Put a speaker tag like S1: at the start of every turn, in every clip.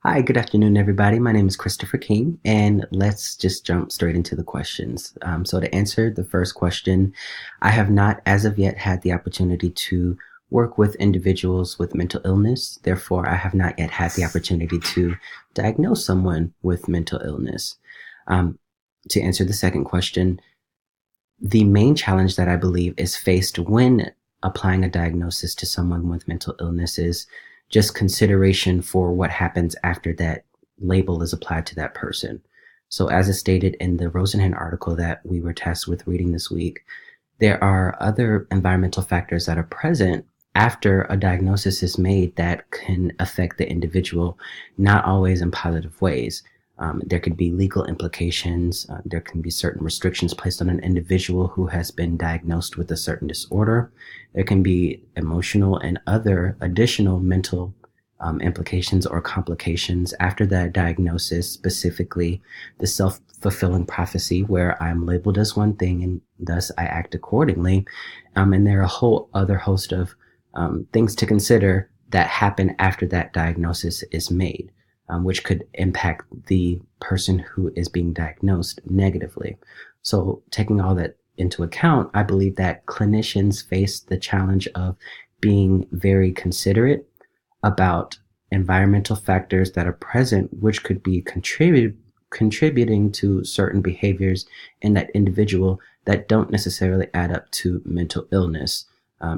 S1: Hi, good afternoon, everybody. My name is Christopher King, and let's just jump straight into the questions. So, to answer the first question, I have not, as of yet, had the opportunity to work with individuals with mental illness. Therefore, I have not yet had the opportunity to diagnose someone with mental illness. Um, to answer the second question, the main challenge that I believe is faced when applying a diagnosis to someone with mental illness is just consideration for what happens after that label is applied to that person. So, as is stated in the Rosenhan article that we were tasked with reading this week, there are other environmental factors that are present after a diagnosis is made that can affect the individual, not always in positive ways. There could be legal implications. There can be certain restrictions placed on an individual who has been diagnosed with a certain disorder. There can be emotional and other additional mental implications or complications after that diagnosis, specifically the self-fulfilling prophecy where I'm labeled as one thing and thus I act accordingly. And there are a whole other host of things to consider that happen after that diagnosis is made, which could impact the person who is being diagnosed negatively. So taking all that into account, I believe that clinicians face the challenge of being very considerate about environmental factors that are present, which could be contributing to certain behaviors in that individual that don't necessarily add up to mental illness,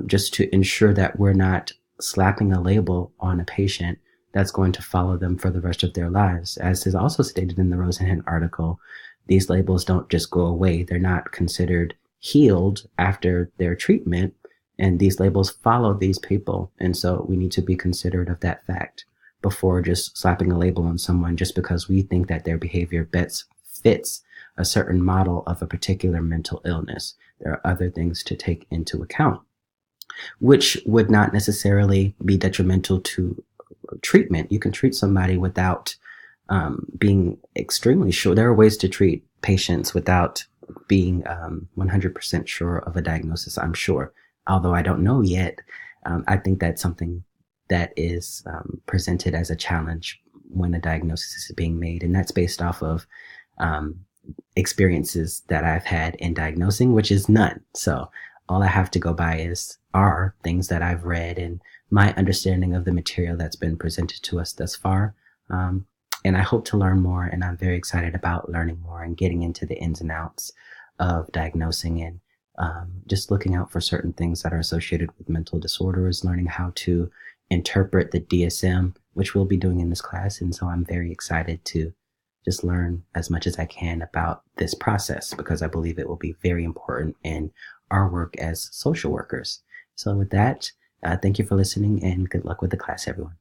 S1: just to ensure that we're not slapping a label on a patient that's going to follow them for the rest of their lives. As is also stated in the Rosenhan article, these labels don't just go away. They're not considered healed after their treatment, and these labels follow these people. And so we need to be considerate of that fact before just slapping a label on someone just because we think that their behavior best fits a certain model of a particular mental illness. There are other things to take into account, which would not necessarily be detrimental to treatment. You can treat somebody without being extremely sure. There are ways to treat patients without being 100% sure of a diagnosis, I'm sure. Although I don't know yet, I think that's something that is presented as a challenge when a diagnosis is being made. And that's based off of um, experiences that I've had in diagnosing, which is none. So all I have to go by are things that I've read and my understanding of the material that's been presented to us thus far. And I hope to learn more, and I'm very excited about learning more and getting into the ins and outs of diagnosing and just looking out for certain things that are associated with mental disorders, learning how to interpret the DSM, which we'll be doing in this class. And so I'm very excited to just learn as much as I can about this process because I believe it will be very important in our work as social workers. So with that, thank you for listening and good luck with the class, everyone.